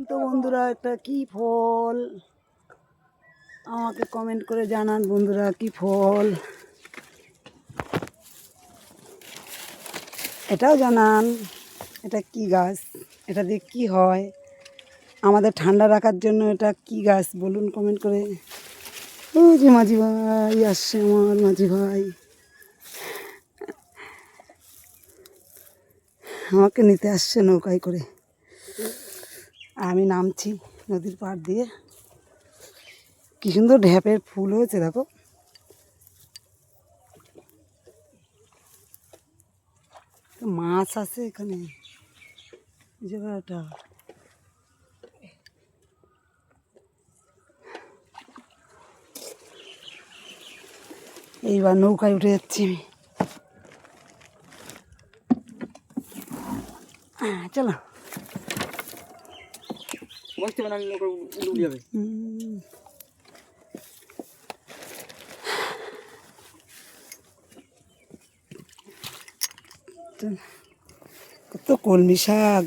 তো বন্ধুরা, এটা কি ফল আমাকে কমেন্ট করে জানান বন্ধুরা, কি ফল এটাও জানান। এটা কি গাছ, এটা দিয়ে কি হয়, আমাদের ঠান্ডা রাখার জন্য এটা কি গাছ বলুন কমেন্ট করে। ও যে মাঝি ভাই আসছে, আমার মাঝি ভাই আমাকে নিতে আসছে নৌকায় করে। আমি নামছি নদীর পাড় দিয়ে। কি সুন্দর ঢ্যাপের ফুল হয়েছে দেখো। মাছ আছে এখানে জায়গাটা। এইবার নৌকায় উঠে যাচ্ছি আমি। চলো কত কলমি শাক।